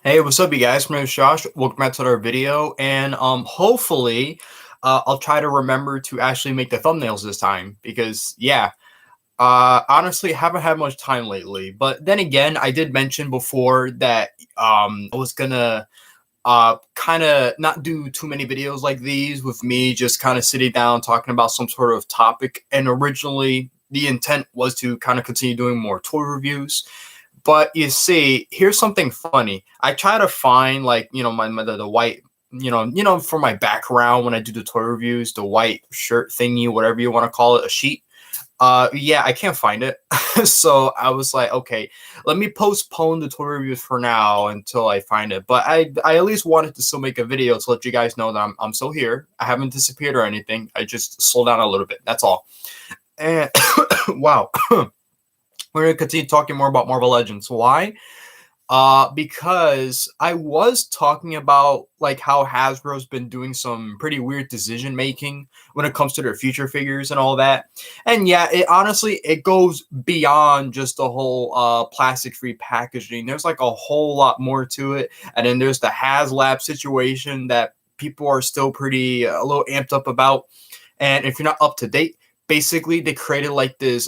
Hey, what's up, you guys? My name is Josh. Welcome back to another video, and hopefully, I'll try to remember to actually make the thumbnails this time because, yeah, honestly, haven't had much time lately. But then again, I did mention before that I was gonna kind of not do too many videos like these with me just kind of sitting down talking about some sort of topic. And originally, the intent was to kind of continue doing more toy reviews. But you see, here's something funny. I try to find like the white for my background when I do the toy reviews, the white shirt thingy, whatever you want to call it, a sheet. Yeah, I can't find it. So I was like, okay, let me postpone the toy reviews for now until I find it. But I at least wanted to still make a video to let you guys know that I'm still here. I haven't disappeared or anything. I just slowed down a little bit. That's all. And wow. We're going to continue talking more about Marvel Legends. Why? Because I was talking about like how Hasbro's been doing some pretty weird decision making when it comes to their future figures and all that. And yeah, it honestly it goes beyond just the whole plastic free packaging. There's like a whole lot more to it. And then there's the HasLab situation that people are still pretty a little amped up about. And if you're not up to date, basically they created like this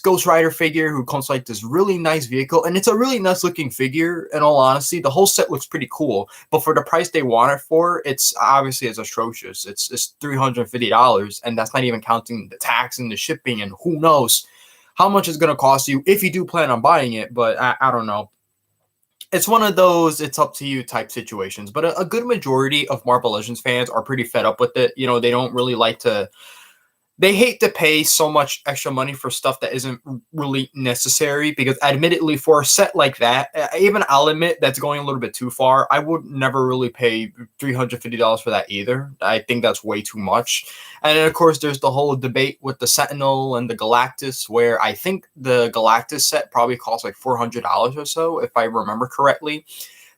Ghost Rider figure who comes like this really nice vehicle, and it's a really nice looking figure. In all honesty, the whole set looks pretty cool, but for the price they want it for, it's atrocious. It's $350, and that's not even counting the tax and the shipping, and who knows how much it's gonna cost you if you do plan on buying it. But I don't know. It's one of those it's up to you type situations. But a good majority of Marvel Legends fans are pretty fed up with it. They don't really like to they hate to pay so much extra money for stuff that isn't really necessary because admittedly for a set like that, even I'll admit that's going a little bit too far. I would never really pay $350 for that either. I think that's way too much. And then of course there's the whole debate with the Sentinel and the Galactus, where I think the Galactus set probably costs like $400 or so if I remember correctly.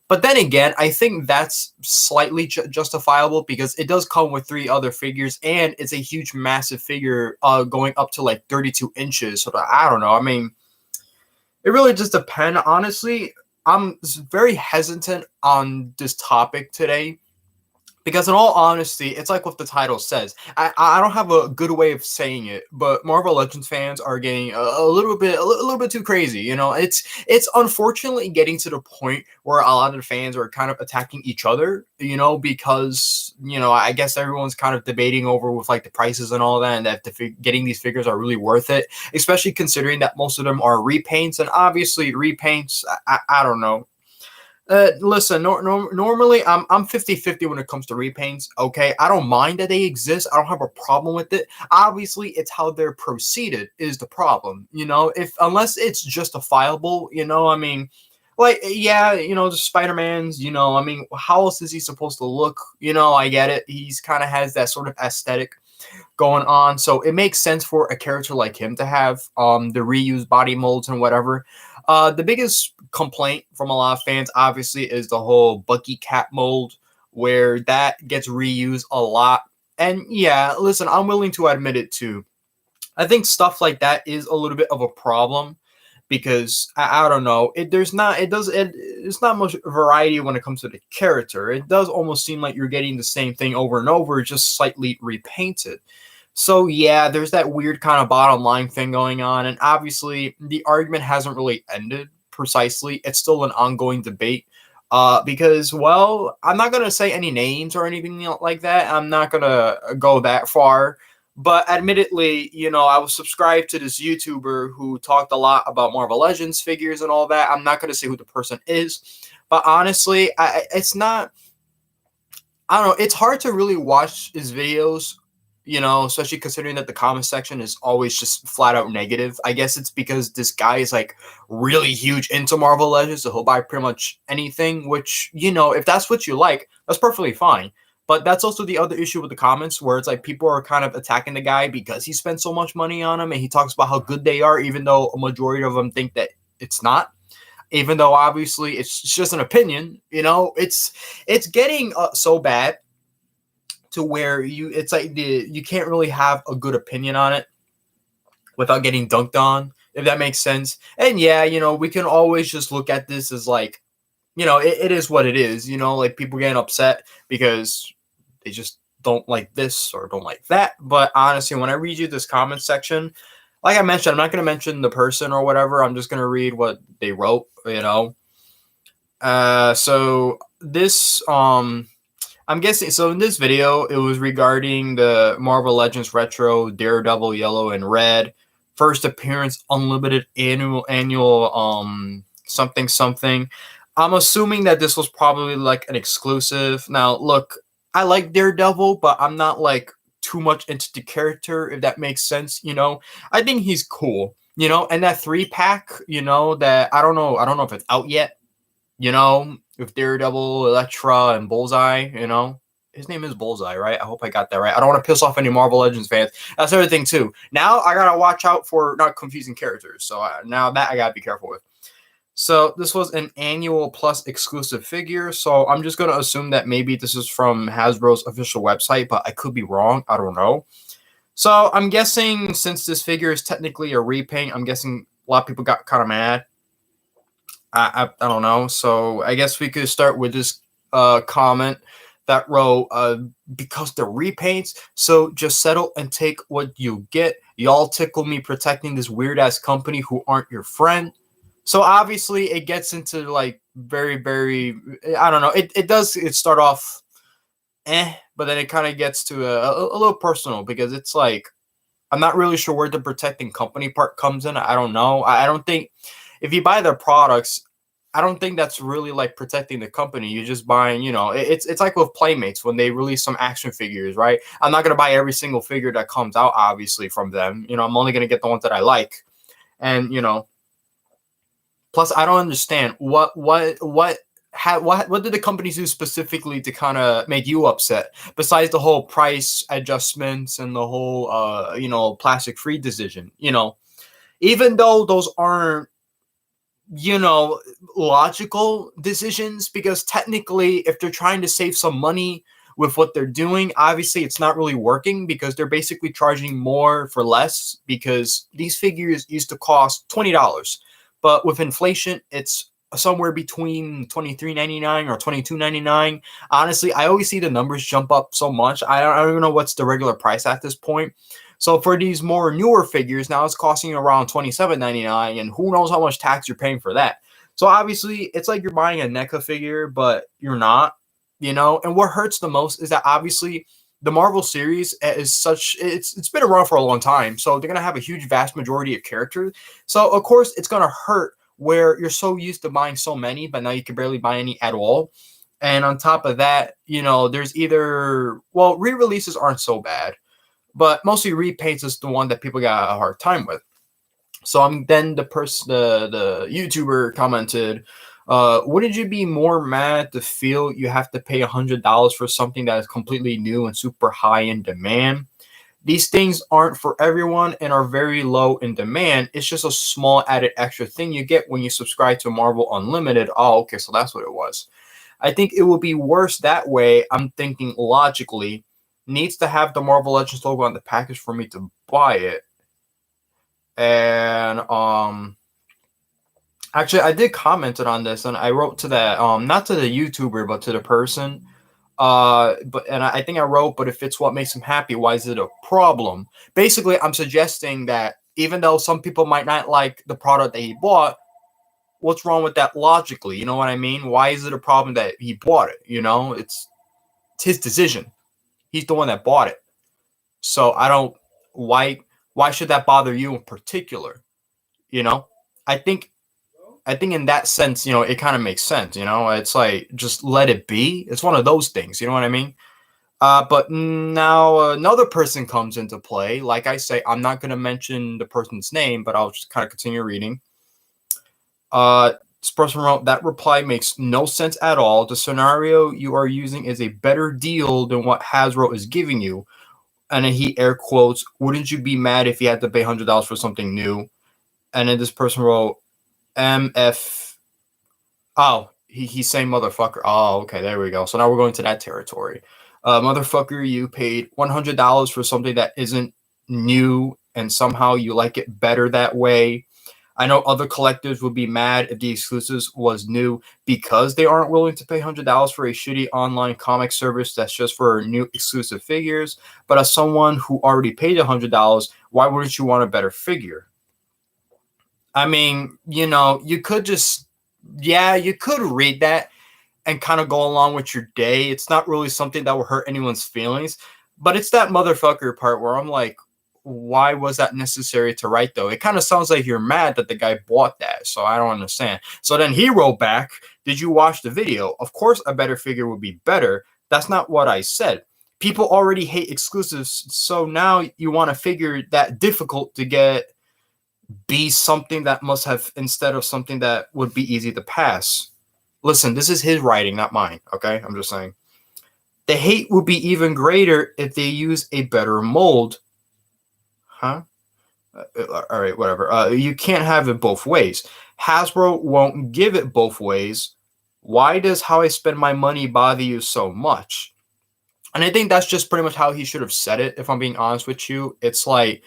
But then again, I think that's slightly justifiable because it does come with three other figures, and it's a huge, massive figure going up to like 32 inches. So I don't know. I mean, it really just depends. Honestly, I'm very hesitant on this topic today because in all honesty, it's like what the title says. I don't have a good way of saying it, but Marvel Legends fans are getting a little bit too crazy. It's unfortunately getting to the point where a lot of the fans are kind of attacking each other. Because I guess everyone's kind of debating over with like the prices and all that, and that getting these figures are really worth it, especially considering that most of them are repaints, and obviously repaints. I don't know. Listen, normally I'm 50-50 when it comes to repaints. Okay, I don't mind that they exist. I don't have a problem with it. Obviously, it's how they're proceeded is the problem. If unless it's justifiable, I mean, like yeah, the Spider-Man's, I mean, how else is he supposed to look? I get it. He's kind of has that sort of aesthetic going on, so it makes sense for a character like him to have the reused body molds and whatever. The biggest complaint from a lot of fans, obviously, is the whole Bucky Cap mold, where that gets reused a lot. And yeah, listen, I'm willing to admit it too. I think stuff like that is a little bit of a problem because I don't know. It's not much variety when it comes to the character. It does almost seem like you're getting the same thing over and over, just slightly repainted. So yeah, there's that weird kind of bottom line thing going on, and obviously the argument hasn't really ended precisely. It's still an ongoing debate. Because well, I'm not gonna say any names or anything like that. I'm not gonna go that far. But admittedly, I was subscribed to this YouTuber who talked a lot about Marvel Legends figures and all that. I'm not gonna say who the person is, but honestly, it's not. I don't know. It's hard to really watch his videos, especially considering that the comment section is always just flat out negative. I guess it's because this guy is like really huge into Marvel Legends, so he'll buy pretty much anything, which, if that's what you like, that's perfectly fine. But that's also the other issue with the comments where it's like people are kind of attacking the guy because he spent so much money on them and he talks about how good they are, even though a majority of them think that it's not, even though obviously it's just an opinion. It's getting so bad to where it's like you can't really have a good opinion on it without getting dunked on, if that makes sense. And yeah, we can always just look at this as like it is what it is. Like people getting upset because they just don't like this or don't like that. But honestly, when I read you this comment section, like I mentioned, I'm not going to mention the person or whatever. I'm just going to read what they wrote. So this I'm guessing, so in this video it was regarding the Marvel Legends Retro Daredevil Yellow and Red first appearance unlimited annual something something. I'm assuming that this was probably like an exclusive. Now look, I like Daredevil, but I'm not like too much into the character, if that makes sense. I think he's cool, and that 3-pack, that I don't know if it's out yet, with Daredevil, Elektra, and Bullseye. His name is Bullseye, right? I hope I got that right. I don't want to piss off any Marvel Legends fans. That's the other thing, too. Now I got to watch out for not confusing characters. So now that I got to be careful with. So this was an annual plus exclusive figure. So I'm just going to assume that maybe this is from Hasbro's official website, but I could be wrong. I don't know. So I'm guessing since this figure is technically a repaint, I'm guessing a lot of people got kind of mad. I don't know. So I guess we could start with this comment that wrote, because they're repaints, so just settle and take what you get. Y'all tickle me protecting this weird ass company who aren't your friend. So obviously it gets into like very, very, I don't know. It start off but then it kind of gets to a little personal, because it's like, I'm not really sure where the protecting company part comes in. I don't know. I don't think if you buy their products, I don't think that's really like protecting the company. You're just buying, it's like with Playmates when they release some action figures, right? I'm not going to buy every single figure that comes out, obviously, from them. I'm only going to get the ones that I like. And, plus I don't understand what did the companies do specifically to kind of make you upset, besides the whole price adjustments and the whole plastic free decision. Even though those aren't logical decisions, because technically if they're trying to save some money with what they're doing, obviously it's not really working, because they're basically charging more for less, because these figures used to cost $20, but with inflation it's somewhere between $23.99 or $22.99. Honestly, I always see the numbers jump up so much. I don't even know what's the regular price at this point. So for these more newer figures, now it's costing around $27.99, and who knows how much tax you're paying for that. So obviously, it's like you're buying a NECA figure, but you're not, And what hurts the most is that obviously the Marvel series is it's been around for a long time, so they're gonna have a huge vast majority of characters. So of course, it's gonna hurt where you're so used to buying so many, but now you can barely buy any at all. And on top of that, there's re-releases aren't so bad, but mostly repaints is the one that people got a hard time with. So then the YouTuber commented, wouldn't you be more mad to feel you have to pay $100 for something that is completely new and super high in demand? These things aren't for everyone and are very low in demand. It's just a small added extra thing you get when you subscribe to Marvel Unlimited. Oh, okay, so that's what it was. I think it would be worse that way. I'm thinking logically, needs to have the Marvel Legends logo on the package for me to buy it. And actually I did comment on this, and I wrote to that not to the YouTuber but to the person. I think I wrote, but if it's what makes him happy, why is it a problem? Basically, I'm suggesting that even though some people might not like the product that he bought, what's wrong with that logically? You know what I mean? Why is it a problem that he bought it? It's his decision. He's the one that bought it. So why should that bother you in particular? I think in that sense, it kind of makes sense. It's like, just let it be. It's one of those things. You know what I mean? But now another person comes into play. Like I say, I'm not going to mention the person's name, but I'll just kind of continue reading. This person wrote, that reply makes no sense at all. The scenario you are using is a better deal than what Hasbro is giving you. And then he air quotes, wouldn't you be mad if you had to pay $100 for something new? And then this person wrote, MF. Oh, he's saying motherfucker. Oh, okay, there we go. So now we're going to that territory. Motherfucker, you paid $100 for something that isn't new, and somehow you like it better that way. I know other collectors would be mad if the exclusives was new because they aren't willing to pay $100 for a shitty online comic service that's just for new exclusive figures. But as someone who already paid $100, why wouldn't you want a better figure? I mean, you could just, yeah, you could read that and kind of go along with your day. It's not really something that will hurt anyone's feelings, but it's that motherfucker part where I'm like, why was that necessary to write though? It kind of sounds like you're mad that the guy bought that, so I don't understand. So then he wrote back, "Did you watch the video? Of course, a better figure would be better. That's not what I said. People already hate exclusives, so now you want a figure that difficult to get be something that must have instead of something that would be easy to pass." Listen, this is his writing, not mine. Okay, I'm just saying. The hate would be even greater if they use a better mold. Huh? All right, whatever. You can't have it both ways. Hasbro won't give it both ways. Why does how I spend my money bother you so much? And I think that's just pretty much how he should have said it, if I'm being honest with you. It's like,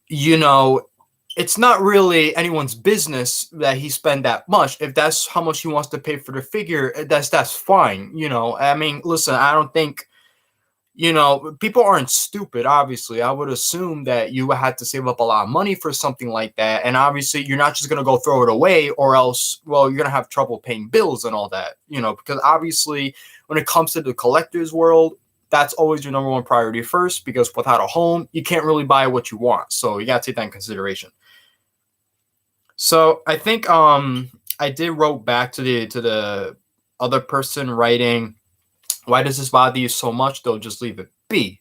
you know, it's not really anyone's business that he spend that much. If that's how much he wants to pay for the figure, that's fine. I mean, listen, I don't think, people aren't stupid, obviously. I would assume that you would have to save up a lot of money for something like that. And obviously, you're not just going to go throw it away, or else, well, you're going to have trouble paying bills and all that, because obviously, when it comes to the collector's world, that's always your number one priority first, because without a home, you can't really buy what you want. So you got to take that in consideration. So I think I did wrote back to the other person writing, "Why does this bother you so much though? Just leave it be."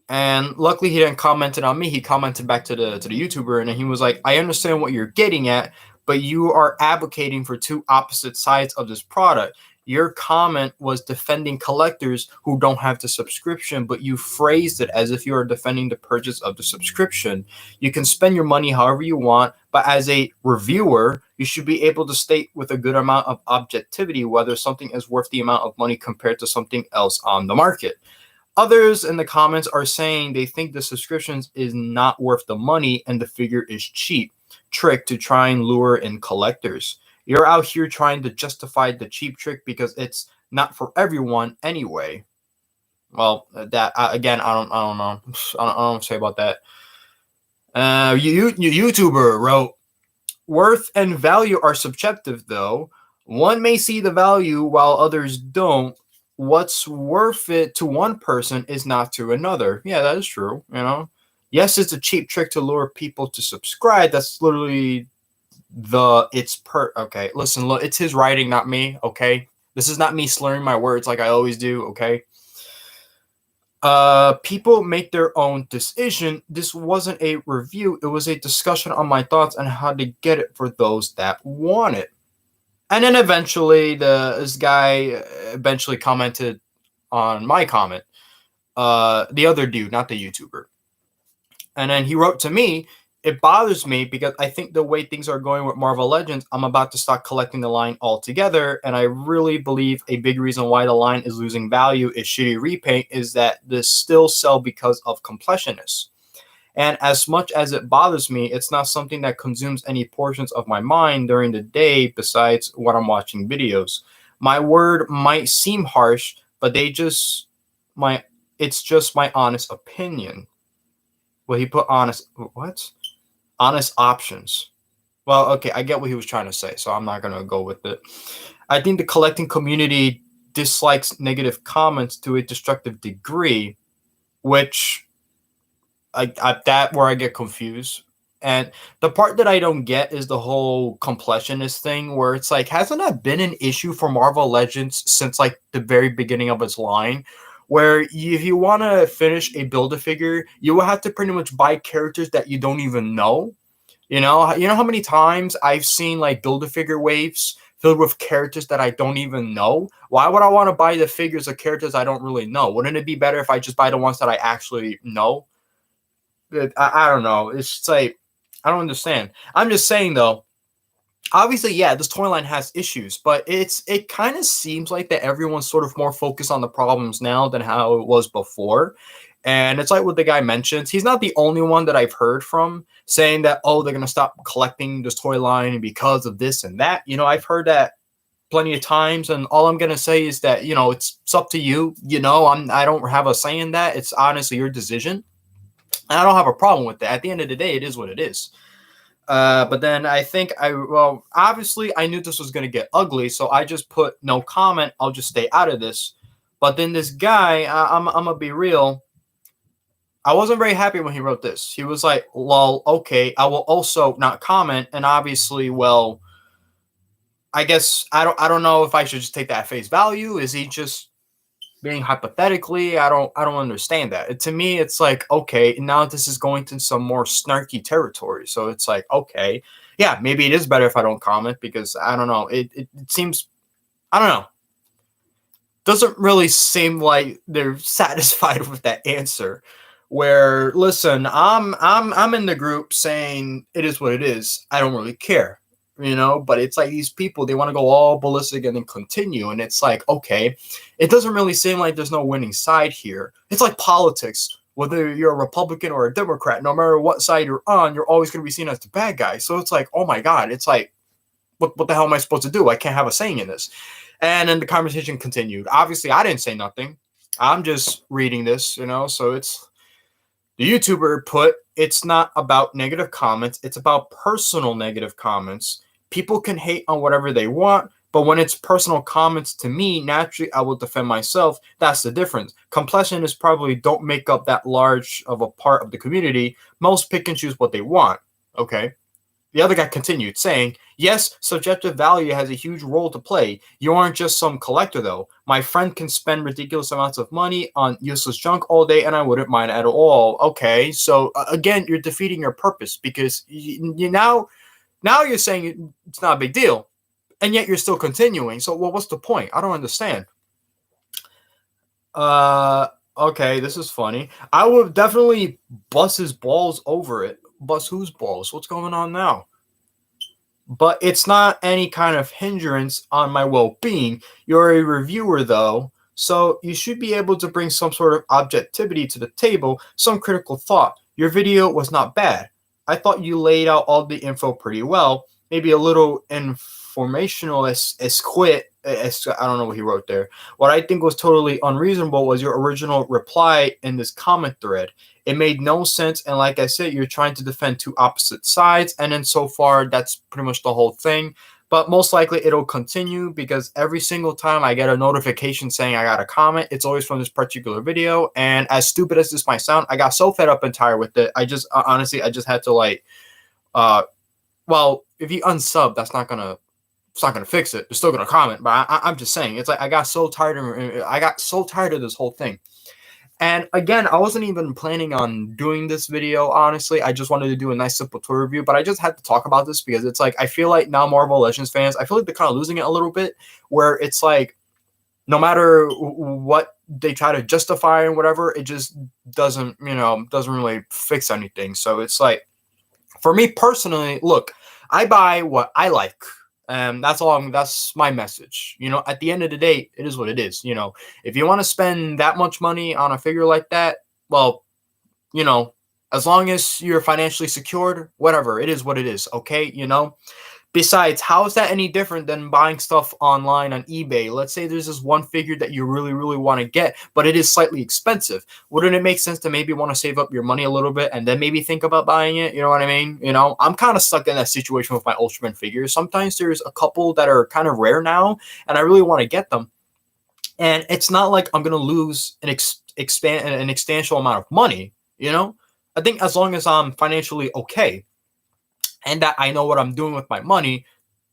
And luckily he didn't comment it on me. He commented back to the YouTuber, and he was like, "I understand what you're getting at, but you are advocating for two opposite sides of this product. Your comment was defending collectors who don't have the subscription, but you phrased it as if you are defending the purchase of the subscription. You can spend your money however you want, but as a reviewer, you should be able to state with a good amount of objectivity whether something is worth the amount of money compared to something else on the market." Others in the comments are saying they think the subscriptions is not worth the money and the figure is cheap. Trick to try and lure in collectors. You're out here trying to justify the cheap trick because it's not for everyone anyway. Well, that again, I don't know. I don't know what to say about that. YouTuber wrote, "Worth and value are subjective, though. One may see the value while others don't. What's worth it to one person is not to another." Yeah, that is true. Yes, it's a cheap trick to lure people to subscribe. That's literally okay. Listen, look, it's his writing, not me. Okay, this is not me slurring my words like I always do. Okay. People make their own decision. This wasn't a review. It was a discussion on my thoughts on how to get it for those that want it. And then eventually, this guy eventually commented on my comment. The other dude, not the YouTuber. And then he wrote to me, "It bothers me because I think the way things are going with Marvel Legends, I'm about to stop collecting the line altogether. And I really believe a big reason why the line is losing value is shitty repaint is that this still sell because of complexionness. And as much as it bothers me, it's not something that consumes any portions of my mind during the day besides when I'm watching videos. My word might seem harsh, but it's just my honest opinion." Well, he put honest, what? Honest options. Well, okay, I get what he was trying to say, so I'm not going to go with it. "I think the collecting community dislikes negative comments to a destructive degree," which that where I get confused. And the part that I don't get is the whole completionist thing, where it's like, hasn't that been an issue for Marvel Legends since like the very beginning of its line? Where if you want to finish a Build-A-Figure, you will have to pretty much buy characters that you don't even know. You know how many times I've seen like Build-A-Figure waves filled with characters that I don't even know? Why would I want to buy the figures of characters I don't really know? Wouldn't it be better if I just buy the ones that I actually know? I don't know. It's just like, I don't understand. I'm just saying though, obviously, yeah, this toy line has issues, but it kind of seems like that everyone's sort of more focused on the problems now than how it was before. And it's like what the guy mentions. He's not the only one that I've heard from saying that, oh, they're going to stop collecting this toy line because of this and that. I've heard that plenty of times. And all I'm going to say is that, it's up to you. I don't have a say in that. It's honestly your decision. And I don't have a problem with that. At the end of the day, it is what it is. But then I think obviously I knew this was going to get ugly. So I just put no comment. I'll just stay out of this. But then this guy, I'm going to be real. I wasn't very happy when he wrote this. He was like, lol, okay, I will also not comment. And obviously, well, I guess I don't know if I should just take that at face value. Is he just being hypothetically? I don't understand that. To me, it's like, okay, now this is going to some more snarky territory. So it's like, okay, yeah, maybe it is better if I don't comment, because I don't know. It seems, I don't know. Doesn't really seem like they're satisfied with that answer. Where, listen, I'm in the group saying it is what it is. I don't really care, but it's like these people, they want to go all ballistic and then continue. And it's like, okay, it doesn't really seem like there's no winning side here. It's like politics. Whether you're a Republican or a Democrat, no matter what side you're on, you're always going to be seen as the bad guy. So it's like, oh my God, it's like, what the hell am I supposed to do? I can't have a saying in this. And then the conversation continued. Obviously, I didn't say nothing. I'm just reading this, so it's, the YouTuber put, it's not about negative comments. It's about personal negative comments. People can hate on whatever they want, but when it's personal comments to me, naturally, I will defend myself. That's the difference. Complexionists probably don't make up that large of a part of the community. Most pick and choose what they want. Okay. The other guy continued saying, yes, subjective value has a huge role to play. You aren't just some collector, though. My friend can spend ridiculous amounts of money on useless junk all day, and I wouldn't mind at all. Okay, so again, you're defeating your purpose, because you now you're saying it's not a big deal, and yet you're still continuing. So, well, what's the point? I don't understand. Okay, this is funny. I would definitely bust his balls over it. Bust whose balls? What's going on now? But it's not any kind of hindrance on my well-being. You're a reviewer, though, so you should be able to bring some sort of objectivity to the table, some critical thought. Your video was not bad. I thought you laid out all the info pretty well. Maybe a little informational as I don't know what he wrote there. What I think was totally unreasonable was your original reply in this comment thread. It made no sense, and like I said, you're trying to defend two opposite sides, and then so far, that's pretty much the whole thing. But most likely, it'll continue, because every single time I get a notification saying I got a comment, it's always from this particular video, and as stupid as this might sound, I got so fed up and tired with it, I just, honestly, I just had to, like, well, if you unsub, it's not gonna fix it. They're still gonna comment, but I'm just saying, it's like I got so tired of this whole thing. And again, I wasn't even planning on doing this video, honestly. I just wanted to do a nice simple tour review, but I just had to talk about this because it's like, I feel like now Marvel Legends fans, I feel like they're kind of losing it a little bit, where it's like, no matter what they try to justify and whatever, it just doesn't really fix anything. So it's like, for me personally, look, I buy what I like. That's my message. At the end of the day, it is what it is. If you want to spend that much money on a figure like that, well, as long as you're financially secured, whatever, it is what it is. Okay. Besides, how is that any different than buying stuff online on eBay? Let's say there's this one figure that you really, really want to get, but it is slightly expensive. Wouldn't it make sense to maybe want to save up your money a little bit and then maybe think about buying it? You know what I mean? I'm kind of stuck in that situation with my Ultraman figures. Sometimes there's a couple that are kind of rare now, and I really want to get them. And it's not like I'm going to lose an substantial amount of money, I think as long as I'm financially okay, and that I know what I'm doing with my money,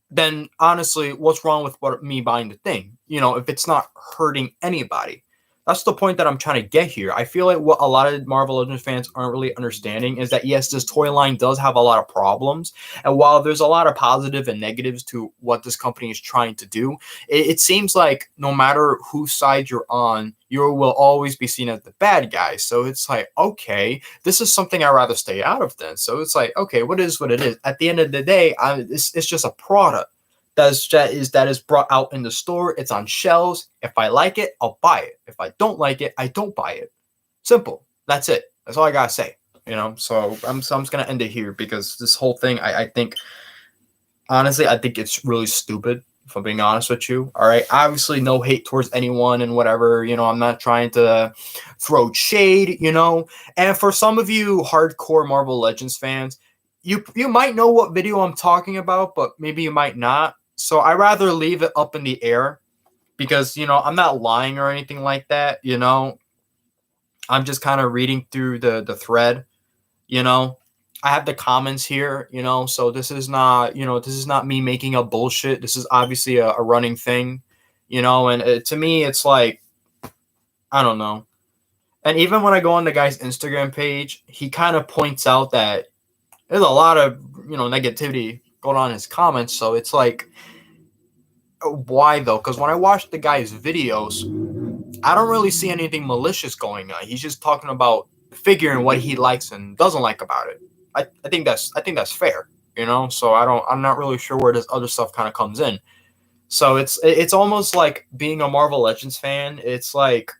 then honestly, what's wrong with me buying the thing? If it's not hurting anybody. That's the point that I'm trying to get here. I feel like what a lot of Marvel Legends fans aren't really understanding is that, yes, this toy line does have a lot of problems. And while there's a lot of positive and negatives to what this company is trying to do, it seems like no matter whose side you're on, you will always be seen as the bad guy. So it's like, okay, this is something I'd rather stay out of then. So it's like, okay, what is what it is. At the end of the day, it's just a product that is brought out in the store. It's on shelves. If I like it, I'll buy it. If I don't like it, I don't buy it. Simple. That's it. That's all I gotta say. So I'm just gonna end it here because this whole thing, I think, honestly, I think it's really stupid. If I'm being honest with you, all right. Obviously, no hate towards anyone and whatever. I'm not trying to throw shade. And for some of you hardcore Marvel Legends fans, you might know what video I'm talking about, but maybe you might not. So I rather leave it up in the air because I'm not lying or anything like that. I'm just kind of reading through the thread. I have the comments here, so this is not me making up bullshit. This is obviously a running thing, and to me, it's like, I don't know. And even when I go on the guy's Instagram page, he kind of points out that there's a lot of, negativity going on in his comments. So it's like, why though? Because when I watch the guy's videos, I don't really see anything malicious going on. He's just talking about figuring what he likes and doesn't like about it. I think that's fair, So I'm not really sure where this other stuff kind of comes in. So it's almost like being a Marvel Legends fan. It's like,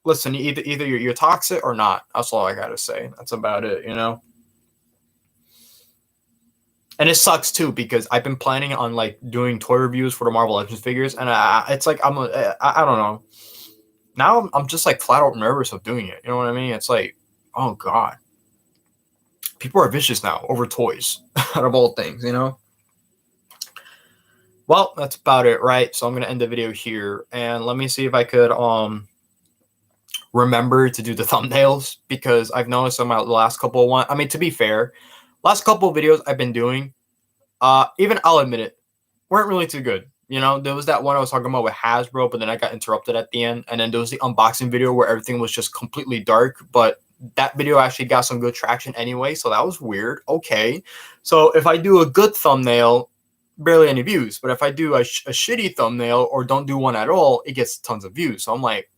listen, either you're toxic or not. That's all I gotta say. That's about it, And it sucks too because I've been planning on like doing toy reviews for the Marvel Legends figures, and it's like I don't know. Now I'm just like flat out nervous of doing it. You know what I mean? It's like, oh god, people are vicious now over toys, out of all things, Well, that's about it, right? So I'm gonna end the video here, and let me see if I could remember to do the thumbnails because I've noticed on my last couple of one. I mean, to be fair, last couple of videos I've been doing, even I'll admit it, weren't really too good. There was that one I was talking about with Hasbro, but then I got interrupted at the end. And then there was the unboxing video where everything was just completely dark. But that video actually got some good traction anyway. So that was weird. Okay. So if I do a good thumbnail, barely any views. But if I do a shitty thumbnail or don't do one at all, it gets tons of views. So I'm like,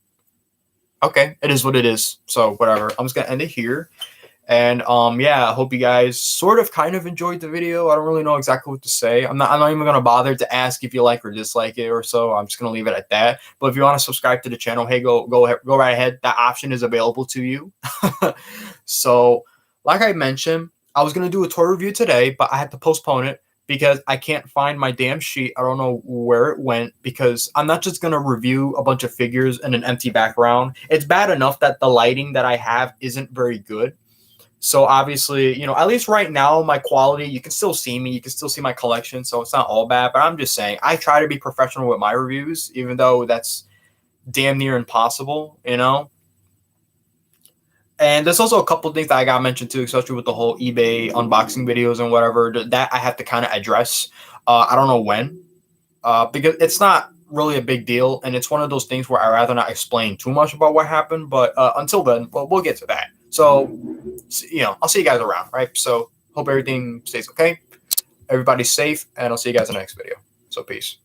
okay, it is what it is. So whatever. I'm just going to end it here. And yeah, I hope you guys sort of kind of enjoyed the video. I don't really know exactly what to say. I'm not even gonna bother to ask if you like or dislike it or so. I'm just gonna leave it at that. But if you want to subscribe to the channel, hey, go right ahead. That option is available to you. So, like I mentioned, I was gonna do a toy review today, but I had to postpone it because I can't find my damn sheet. I don't know where it went because I'm not just gonna review a bunch of figures in an empty background. It's bad enough that the lighting that I have isn't very good. So obviously, at least right now, my quality, you can still see me. You can still see my collection. So it's not all bad. But I'm just saying, I try to be professional with my reviews, even though that's damn near impossible, And there's also a couple of things that I got mentioned too, especially with the whole eBay unboxing videos and whatever, that I have to kind of address. I don't know when, because it's not really a big deal. And it's one of those things where I'd rather not explain too much about what happened. But until then, well, we'll get to that. So, I'll see you guys around, right? So, hope everything stays okay. Everybody's safe, and I'll see you guys in the next video. So, peace.